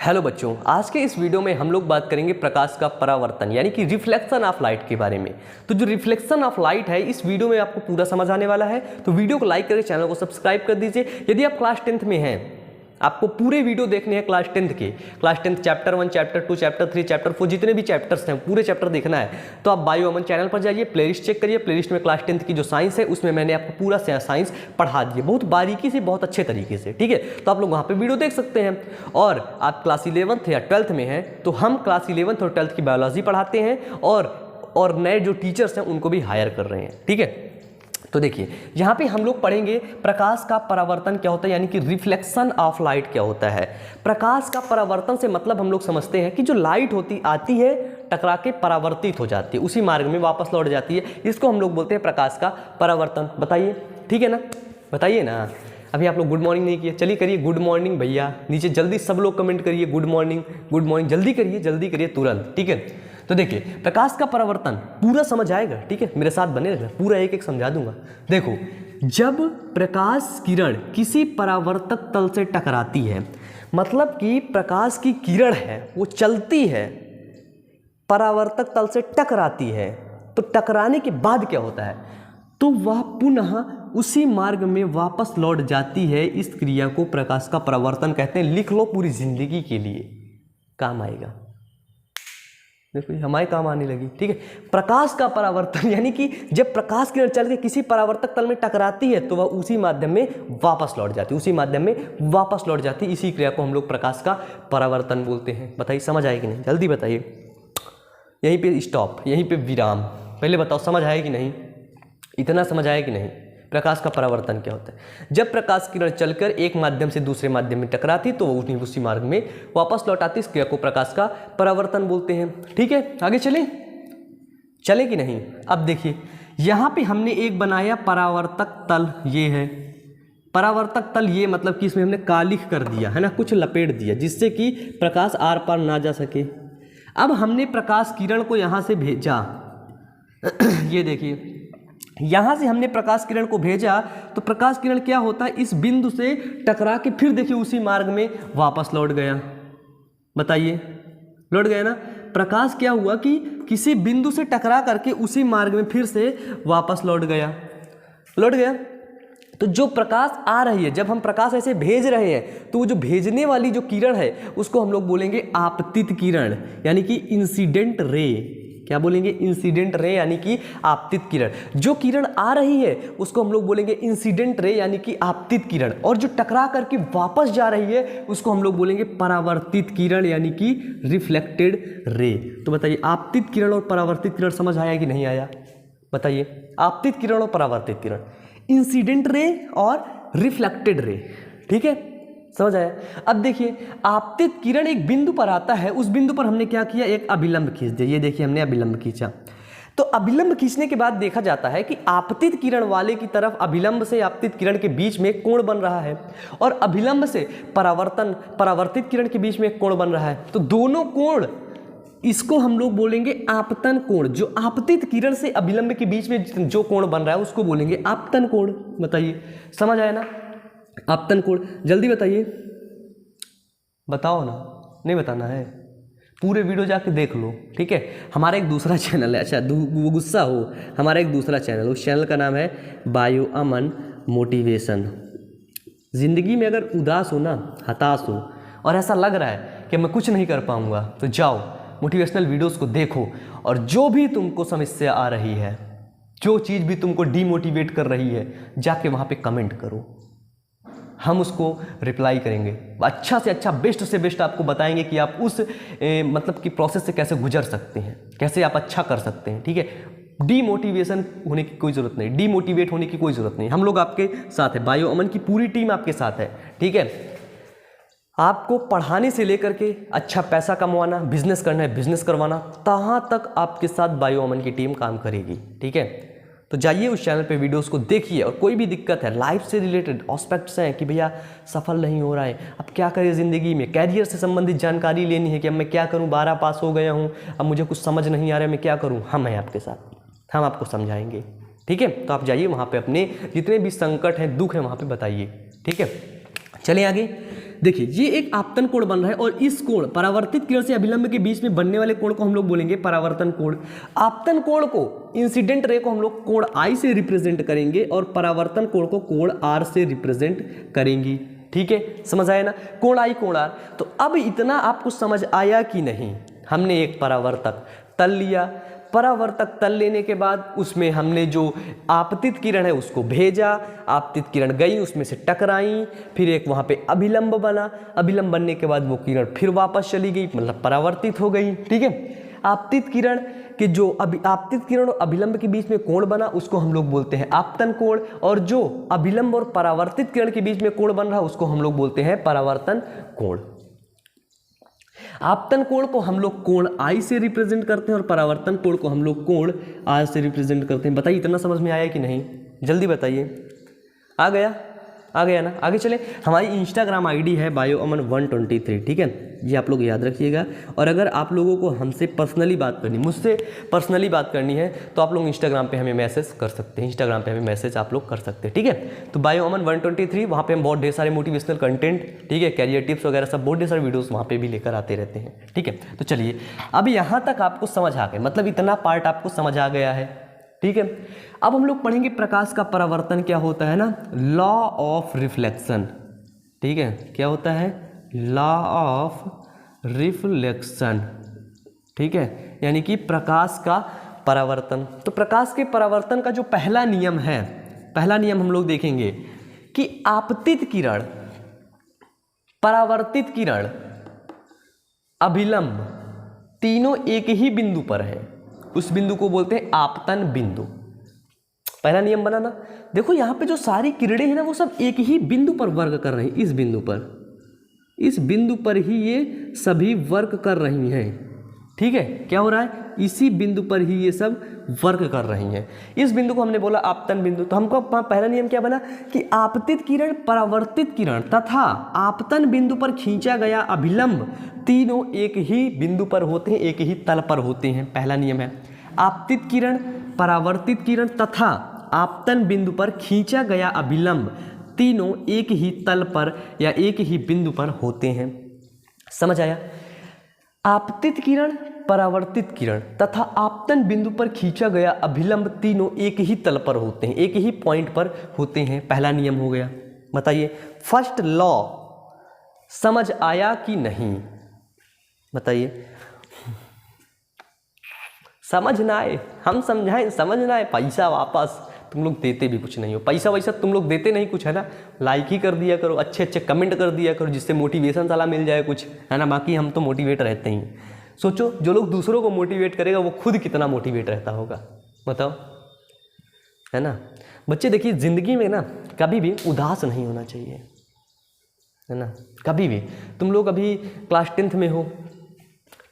Hello बच्चों, आज के इस वीडियो में हम लोग बात करेंगे प्रकाश का परावर्तन यानी कि रिफ्लेक्शन ऑफ लाइट के बारे में। तो जो रिफ्लेक्शन ऑफ लाइट है इस वीडियो में आपको पूरा समझ आने वाला है। तो वीडियो को लाइक करके चैनल को सब्सक्राइब कर दीजिए। यदि आप क्लास 10th में हैं, आपको पूरे वीडियो देखने हैं क्लास 10th के, class 10th chapter 1, chapter 2, chapter 3, chapter 4 जितने भी चैप्टर्स हैं पूरे चैप्टर देखना है तो आप बायो अमन चैनल पर जाइए, प्लेलिस्ट चेक करिए। प्लेलिस्ट में क्लास 10th की जो साइंस है उसमें मैंने आपको पूरा साइंस पढ़ा दिया, बहुत बारीकी से, बहुत अच्छे तरीके से। ठीक है, तो आप लोग वहाँ पर वीडियो देख सकते हैं। और आप क्लास 11th या 12th में हैं तो हम क्लास 11th और 12th की बायोलॉजी पढ़ाते हैं और नए जो टीचर्स हैं उनको भी हायर कर रहे हैं। ठीक है, तो देखिए यहाँ पे हम लोग पढ़ेंगे प्रकाश का परावर्तन क्या होता है यानी कि रिफ्लेक्शन ऑफ लाइट क्या होता है। प्रकाश का परावर्तन से मतलब हम लोग समझते हैं कि जो लाइट आती है टकरा के परावर्तित हो जाती है, उसी मार्ग में वापस लौट जाती है। इसको हम लोग बोलते हैं प्रकाश का परावर्तन। बताइए, ठीक है ना, बताइए ना। अभी आप लोग गुड मॉर्निंग नहीं किए, चलिए करिए गुड मॉर्निंग भैया, नीचे जल्दी सब लोग कमेंट करिए गुड मॉर्निंग, जल्दी करिए तुरंत। ठीक है, तो देखिए प्रकाश का परावर्तन पूरा समझ आएगा। ठीक है, मेरे साथ बने रहना, पूरा एक एक समझा दूंगा। देखो, जब प्रकाश किरण किसी परावर्तक तल से टकराती है, मतलब कि प्रकाश की किरण है वो चलती है, परावर्तक तल से टकराती है, तो टकराने के बाद क्या होता है, तो वह पुनः उसी मार्ग में वापस लौट जाती है। इस क्रिया को प्रकाश का परावर्तन कहते हैं। लिख लो, पूरी जिंदगी के लिए काम आएगा। देखो हमारे काम आने लगी। ठीक है, प्रकाश का परावर्तन यानी कि जब प्रकाश किरण चल के किसी परावर्तक तल में टकराती है तो वह उसी माध्यम में वापस लौट जाती है, इसी क्रिया को हम लोग प्रकाश का परावर्तन बोलते हैं। बताइए समझ आए कि नहीं, जल्दी बताइए। यहीं पे स्टॉप, यहीं पे विराम। पहले बताओ समझ आए कि नहीं, इतना समझ आया कि नहीं। प्रकाश का परावर्तन क्या होता है, जब प्रकाश किरण चलकर एक माध्यम से दूसरे माध्यम में टकराती तो वो उसी मार्ग में वापस लौट आती। इस क्रिया को प्रकाश का परावर्तन बोलते हैं। ठीक है, आगे चले कि नहीं। अब देखिए यहाँ पे हमने एक बनाया परावर्तक तल, ये है परावर्तक तल। ये मतलब कि इसमें हमने कालिख कर दिया है ना, कुछ लपेट दिया जिससे कि प्रकाश आर पार ना जा सके। अब हमने प्रकाश किरण को यहाँ से भेजा ये देखिए यहाँ से हमने प्रकाश किरण को भेजा तो प्रकाश किरण क्या होता है, इस बिंदु से टकरा के फिर देखिए उसी मार्ग में वापस लौट गया। बताइए, लौट गया ना। प्रकाश क्या हुआ कि किसी बिंदु से टकरा करके उसी मार्ग में फिर से वापस लौट गया। तो जो प्रकाश आ रही है, जब हम प्रकाश ऐसे भेज रहे हैं तो वो जो भेजने वाली जो किरण है उसको हम लोग बोलेंगे आपतित किरण यानी कि इंसिडेंट रे। क्या बोलेंगे, इंसिडेंट रे यानी कि आपतित किरण। जो किरण आ रही है उसको हम लोग बोलेंगे इंसिडेंट रे यानी कि आपतित किरण, और जो टकरा करके वापस जा रही है उसको हम लोग बोलेंगे परावर्तित किरण यानी कि रिफ्लेक्टेड रे। तो बताइए आपतित किरण और परावर्तित किरण समझ आया कि नहीं आया, बताइए। आपतित किरण और परावर्तित किरण, इंसिडेंट रे और रिफ्लेक्टेड रे। ठीक है, समझ आया। अब देखिए आपतित किरण एक बिंदु पर आता है, उस बिंदु पर हमने क्या किया, एक अभिलंब खींच दिया। ये देखिए हमने अभिलंब खींचा, तो अभिलंब खींचने के बाद देखा जाता है कि आपतित किरण वाले की तरफ अभिलंब से आपतित किरण के बीच में एक कोण बन रहा है और अभिलंब से परावर्तित किरण के बीच में एक कोण बन रहा है। तो दोनों कोण, इसको हम लोग बोलेंगे आपतन कोण। जो आपतित किरण से अभिलंब के बीच में जो कोण बन रहा है उसको बोलेंगे आपतन कोण। बताइए समझ आया ना, आपतन कोण। जल्दी बताइए, बताओ ना, नहीं बताना है, पूरे वीडियो जाके देख लो। ठीक है, हमारा एक दूसरा चैनल है, अच्छा वो गुस्सा हो, हमारा एक दूसरा चैनल, उस चैनल का नाम है बायो अमन मोटिवेशन। ज़िंदगी में अगर उदास हो ना, हताश हो और ऐसा लग रहा है कि मैं कुछ नहीं कर पाऊंगा तो जाओ मोटिवेशनल वीडियोस को देखो, और जो भी तुमको समस्या आ रही है, जो चीज़ भी तुमको डीमोटिवेट कर रही है, जाके वहाँ पे कमेंट करो, हम उसको रिप्लाई करेंगे। अच्छा से अच्छा, बेस्ट से बेस्ट आपको बताएंगे कि आप उस मतलब कि प्रोसेस से कैसे गुजर सकते हैं, कैसे आप अच्छा कर सकते हैं। ठीक है, डीमोटिवेशन होने की कोई ज़रूरत नहीं, डीमोटिवेट होने की कोई ज़रूरत नहीं। हम लोग आपके साथ है, बायो अमन की पूरी टीम आपके साथ है। ठीक है, आपको पढ़ाने से लेकर के अच्छा पैसा कमाना, बिजनेस करना है, बिजनेस करवाना, तहाँ तक आपके साथ बायो अमन की टीम काम करेगी। ठीक है, तो जाइए उस चैनल पे वीडियोस को देखिए, और कोई भी दिक्कत है, लाइफ से रिलेटेड एस्पेक्ट्स हैं कि भैया सफल नहीं हो रहा है, अब क्या करें ज़िंदगी में, कैरियर से संबंधित जानकारी लेनी है कि अब मैं क्या करूं, 12 पास हो गया हूं, अब मुझे कुछ समझ नहीं आ रहा है, मैं क्या करूं, हम हैं आपके साथ, हम आपको समझाएंगे। ठीक है, तो आप जाइए वहाँ पर अपने जितने भी संकट हैं, दुख हैं, वहाँ पर बताइए। ठीक है, चलिए आगे। देखिए ये एक आपतन कोण बन रहा है और इस कोण परावर्तित किरण से अभिलंब के बीच में बनने वाले कोण को हम लोग बोलेंगे परावर्तन कोण। आपतन कोण को इंसिडेंट रे को हम लोग कोण I से रिप्रेजेंट करेंगे और परावर्तन कोण को कोण R से रिप्रेजेंट करेंगी। ठीक है, समझ आया ना, कोण I कोण R। तो अब इतना आपको समझ आया कि नहीं, हमने एक परावर्तक तल लिया, परावर्तक तल लेने के बाद उसमें हमने जो आपतित किरण है उसको भेजा, आपतित किरण गई उसमें से टकराई, फिर एक वहाँ पे अभिलंब बना, अभिलंब बनने के बाद वो किरण फिर वापस चली गई, मतलब परावर्तित हो गई। ठीक है, आपतित किरण के जो आपतित किरण और अभिलंब के बीच में कोण बना उसको हम लोग बोलते हैं आपतन कोण, और जो अभिलंब और परावर्तित किरण के बीच में कोण बन रहा उसको हम लोग बोलते हैं परावर्तन कोण। आपतन कोण को हम लोग कोण I से रिप्रेजेंट करते हैं और परावर्तन कोण को हम लोग कोण R से रिप्रेजेंट करते हैं। बताइए इतना समझ में आया कि नहीं, जल्दी बताइए। आ गया ना। आगे चले, हमारी इंस्टाग्राम आईडी है bioaman123। ठीक है, ये आप लोग याद रखिएगा। और अगर आप लोगों को हमसे पर्सनली बात करनी, मुझसे पर्सनली बात करनी है तो आप लोग इंस्टाग्राम पे हमें मैसेज कर सकते हैं, इंस्टाग्राम पे हमें मैसेज आप लोग कर सकते हैं। ठीक है, तो bioaman123 वहाँ पे हम बहुत ढेर सारे मोटिवेशनल कंटेंट, ठीक है, कैरियर टिप्स वगैरह सब बहुत ढेर सारे वीडियोस वहाँ पे भी लेकर आते रहते हैं। ठीक है, तो चलिए अब यहाँ तक आपको समझ आ गया, मतलब इतना पार्ट आपको समझ आ गया है। ठीक है, अब हम लोग पढ़ेंगे प्रकाश का परावर्तन क्या होता है ना, लॉ ऑफ रिफ्लेक्शन। ठीक है, क्या होता है, लॉ ऑफ रिफ्लेक्शन। ठीक है, यानी कि प्रकाश का परावर्तन। तो प्रकाश के परावर्तन का जो पहला नियम है, पहला नियम हम लोग देखेंगे कि आपतित किरण, परावर्तित किरण, अभिलंब तीनों एक ही बिंदु पर है, उस बिंदु को बोलते हैं आपतन बिंदु। पहला नियम बना ना, देखो यहाँ पे जो सारी किरणें हैं ना वो सब एक ही बिंदु पर वर्क कर रही हैं, इस बिंदु पर, इस बिंदु पर ही ये सभी वर्क कर रही हैं। ठीक है, क्या हो रहा है, इसी बिंदु पर ही ये सब वर्क कर रही हैं। इस बिंदु को हमने बोला आपतन बिंदु। तो हमको पहला नियम क्या बना कि आपतित किरण, परावर्तित किरण तथा आपतन बिंदु पर खींचा गया अभिलंब तीनों एक ही बिंदु पर होते हैं, एक ही तल पर होते हैं। पहला नियम है, आपतित किरण, परावर्तित किरण तथा आपतन बिंदु पर खींचा गया अभिलंब तीनों एक ही तल पर या एक ही बिंदु पर होते हैं। समझ आया, आपतित किरण, परावर्तित किरण तथा आपतन बिंदु पर खींचा गया अभिलंब तीनों एक ही तल पर होते हैं, एक ही पॉइंट पर होते हैं। पहला नियम हो गया। बताइए फर्स्ट लॉ समझ आया कि नहीं, बताइए। समझ ना आए हम समझाएं, समझ ना आए पैसा वापस, तुम लोग देते भी कुछ नहीं हो, पैसा वैसा तुम लोग देते नहीं कुछ, है ना। लाइक ही कर दिया करो, अच्छे अच्छे कमेंट कर दिया करो, जिससे मोटिवेशन साला मिल जाए कुछ, है ना। बाकी हम तो मोटिवेट रहते ही। सोचो जो लोग दूसरों को मोटिवेट करेगा वो खुद कितना मोटिवेट रहता होगा, बताओ, है ना। बच्चे देखिए ज़िंदगी में ना कभी भी उदास नहीं होना चाहिए, है ना। कभी भी तुम लोग अभी क्लास 10th में हो,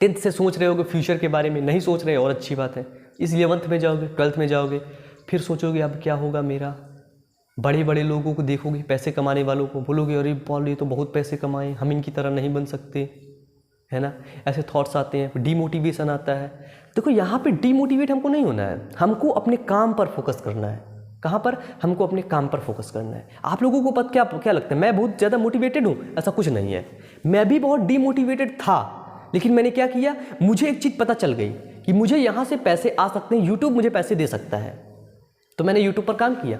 10th से सोच रहे होगे फ्यूचर के बारे में, नहीं सोच रहे और अच्छी बात है। इस 11th में जाओगे, 12th में जाओगे, फिर सोचोगे अब क्या होगा मेरा। बड़े बड़े लोगों को देखोगे, पैसे कमाने वालों को, बोलोगे अरे पॉल ये तो बहुत पैसे कमाए, हम इनकी तरह नहीं बन सकते, है ना। ऐसे थॉट्स आते हैं, डीमोटिवेशन आता है। देखो यहाँ पे डीमोटिवेट हमको नहीं होना है, हमको अपने काम पर फोकस करना है। कहाँ पर, हमको अपने काम पर फोकस करना है। आप लोगों को पता क्या लगता है मैं बहुत ज़्यादा मोटिवेटेड हूँ, ऐसा कुछ नहीं है। मैं भी बहुत डीमोटिवेटेड था, लेकिन मैंने क्या किया, मुझे एक चीज़ पता चल गई कि मुझे यहाँ से पैसे आ सकते हैं, यूट्यूब मुझे पैसे दे सकता है, तो मैंने यूट्यूब पर काम किया।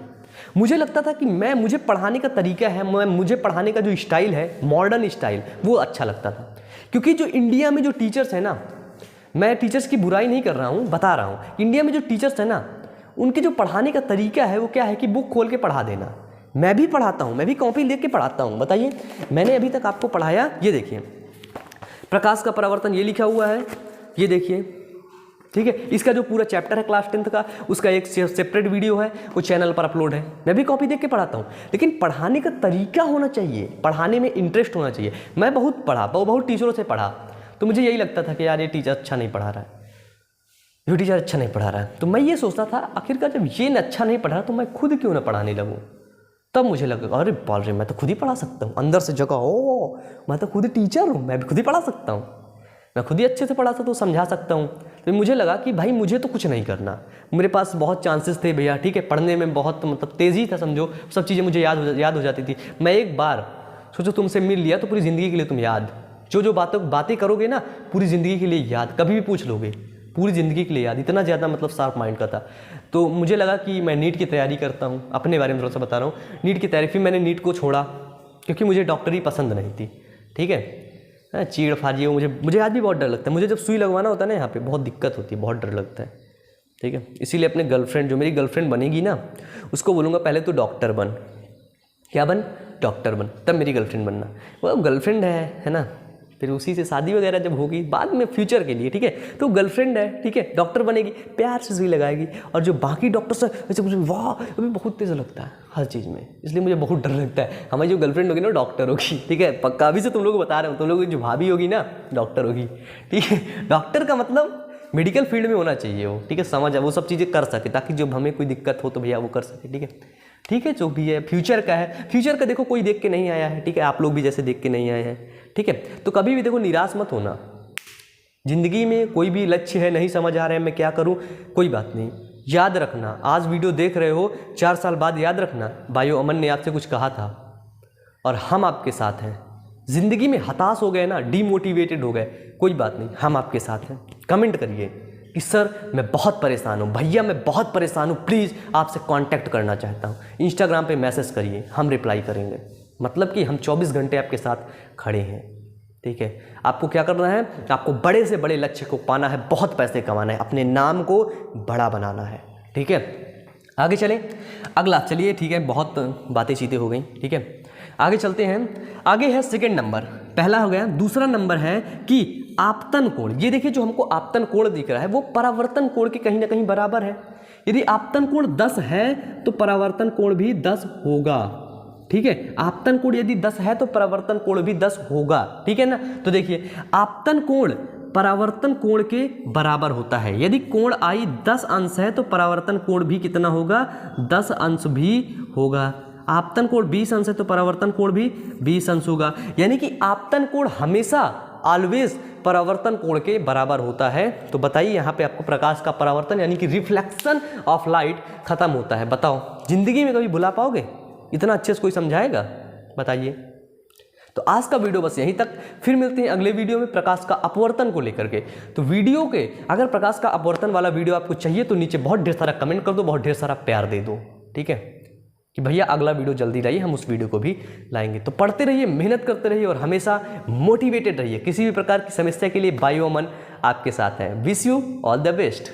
मुझे लगता था कि मुझे पढ़ाने का तरीका है, मुझे पढ़ाने का जो स्टाइल है, मॉडर्न स्टाइल, वो अच्छा लगता था। क्योंकि जो इंडिया में जो टीचर्स हैं ना, मैं टीचर्स की बुराई नहीं कर रहा हूँ, बता रहा हूँ, इंडिया में जो टीचर्स हैं ना, उनके जो पढ़ाने का तरीका है वो क्या है कि बुक खोल के पढ़ा देना। मैं भी पढ़ाता हूँ, मैं भी कॉपी लेके पढ़ाता हूँ। बताइए मैंने अभी तक आपको पढ़ाया, ये देखिए प्रकाश का परावर्तन ये लिखा हुआ है, ये देखिए, ठीक है। इसका जो पूरा चैप्टर है क्लास 10th का, उसका एक सेपरेट वीडियो है, वो चैनल पर अपलोड है। मैं भी कॉपी देख के पढ़ाता हूँ, लेकिन पढ़ाने का तरीका होना चाहिए, पढ़ाने में इंटरेस्ट होना चाहिए। मैं बहुत पढ़ा, बहुत टीचरों से पढ़ा, तो मुझे यही लगता था कि यार ये टीचर अच्छा नहीं पढ़ा रहा है, ये टीचर अच्छा नहीं पढ़ा रहा है। तो मैं ये सोचता था आखिरकार जब ये अच्छा नहीं पढ़ा तो मैं खुद क्यों ना पढ़ाने लगूँ। तब मुझे लगा अरे बाल रे मैं तो खुद ही पढ़ा सकता हूँ, अंदर से जगह ओ मैं तो खुद टीचर हूँ, मैं भी खुद ही पढ़ा सकता हूँ, मैं खुद ही अच्छे से पढ़ा सकता हूँ, समझा सकता हूँ। तो मुझे लगा कि भाई मुझे तो कुछ नहीं करना, मेरे पास बहुत चांसेस थे भैया, ठीक है, पढ़ने में बहुत मतलब तेज़ी था, समझो सब चीज़ें मुझे याद हो जाती थी। मैं एक बार सोचो तुमसे मिल लिया तो पूरी ज़िंदगी के लिए तुम याद, जो बातें करोगे ना पूरी ज़िंदगी के लिए याद, कभी भी पूछ लोगे पूरी ज़िंदगी के लिए याद। इतना ज़्यादा मतलब शार्प माइंड का था। तो मुझे लगा कि मैं नीट की तैयारी करता हूँ, अपने बारे में थोड़ा सा बता रहा हूँ। नीट की तैयारी, फिर मैंने नीट को छोड़ा क्योंकि मुझे डॉक्टरी पसंद नहीं थी। ठीक है, चीड़ फाजी हो, मुझे आज भी बहुत डर लगता है। मुझे जब सुई लगवाना होता है ना यहाँ पे बहुत दिक्कत होती है, बहुत डर लगता है। ठीक है, इसीलिए अपने गर्लफ्रेंड, जो मेरी गर्लफ्रेंड बनेगी ना, उसको बोलूँगा पहले तो डॉक्टर बन। क्या बन? डॉक्टर बन, तब मेरी गर्लफ्रेंड बनना। वो गर्लफ्रेंड है ना, फिर उसी से शादी वगैरह जब होगी बाद में फ्यूचर के लिए। ठीक है, तो गर्लफ्रेंड है, ठीक है, डॉक्टर बनेगी, प्यार से सुई लगाएगी। और जो बाकी डॉक्टर्स है वैसे मुझे वाह अभी बहुत तेज़ लगता है हर चीज़ में, इसलिए मुझे बहुत डर लगता है। हमारी जो गर्लफ्रेंड होगी ना डॉक्टर होगी। ठीक है, पक्का अभी से तुम लोग को बता रहे हो, तुम लोग की जो भाभी होगी ना डॉक्टर होगी। ठीक है, डॉक्टर का मतलब मेडिकल फील्ड में होना चाहिए वो। ठीक है, समझ वो सब चीज़ें कर सके ताकि जब हमें कोई दिक्कत हो तो भैया वो कर सके। ठीक है, ठीक है, जो भी है फ्यूचर का है, फ्यूचर का देखो कोई देख के नहीं आया है। ठीक है, आप लोग भी जैसे देख के नहीं आए हैं। ठीक है, तो कभी भी देखो निराश मत होना। जिंदगी में कोई भी लक्ष्य है, नहीं समझ आ रहा है मैं क्या करूं, कोई बात नहीं, याद रखना। आज वीडियो देख रहे हो, 4 साल बाद याद रखना भाइयों अमन ने आपसे कुछ कहा था और हम आपके साथ हैं। जिंदगी में हताश हो गए ना, डीमोटिवेटेड हो गए, कोई बात नहीं, हम आपके साथ हैं। कमेंट करिए कि सर मैं बहुत परेशान हूँ, भैया मैं बहुत परेशान हूँ, प्लीज़ आपसे कांटेक्ट करना चाहता हूँ। इंस्टाग्राम पे मैसेज करिए, हम रिप्लाई करेंगे। मतलब कि हम 24 घंटे आपके साथ खड़े हैं। ठीक है, आपको क्या करना है, आपको बड़े से बड़े लक्ष्य को पाना है, बहुत पैसे कमाना है, अपने नाम को बड़ा बनाना है। ठीक है, आगे चलें, अगला चलिए। ठीक है, बहुत बातें चीतें हो गई। ठीक है, आगे चलते हैं। आगे है सेकंड नंबर, पहला हो गया। दूसरा नंबर है कि आपतन कोण। ये देखिए जो हमको आपतन कोण दिख रहा है वो परावर्तन कोण के कहीं ना कहीं बराबर है। यदि आपतन कोण 10 है तो परावर्तन कोण भी 10 होगा। ठीक है, आपतन कोण यदि 10 है तो परावर्तन कोण भी 10 होगा। ठीक है ना, तो देखिए आपतन कोण परावर्तन कोण के बराबर होता है। यदि कोण आई 10 अंश है तो परावर्तन कोण भी कितना होगा, 10 अंश भी होगा। आपतन कोण 20 अंश है तो परावर्तन कोण भी 20 अंश होगा। यानी कि आपतन कोण हमेशा ऑलवेज परावर्तन कोण के बराबर होता है। तो बताइए यहाँ पे आपको प्रकाश का परावर्तन यानी कि रिफ्लेक्शन ऑफ लाइट खत्म होता है। बताओ जिंदगी में कभी भुला पाओगे? इतना अच्छे से कोई समझाएगा? बताइए। तो आज का वीडियो बस यहीं तक, फिर मिलते हैं अगले वीडियो में प्रकाश का अपवर्तन को लेकर के। तो वीडियो के अगर प्रकाश का अपवर्तन वाला वीडियो आपको चाहिए तो नीचे बहुत ढेर सारा कमेंट कर दो, बहुत ढेर सारा प्यार दे दो। ठीक है कि भैया अगला वीडियो जल्दी लाइए, हम उस वीडियो को भी लाएंगे। तो पढ़ते रहिए, मेहनत करते रहिए और हमेशा मोटिवेटेड रहिए। किसी भी प्रकार की समस्या के लिए बायो अमन आपके साथ है। Wish you all the best.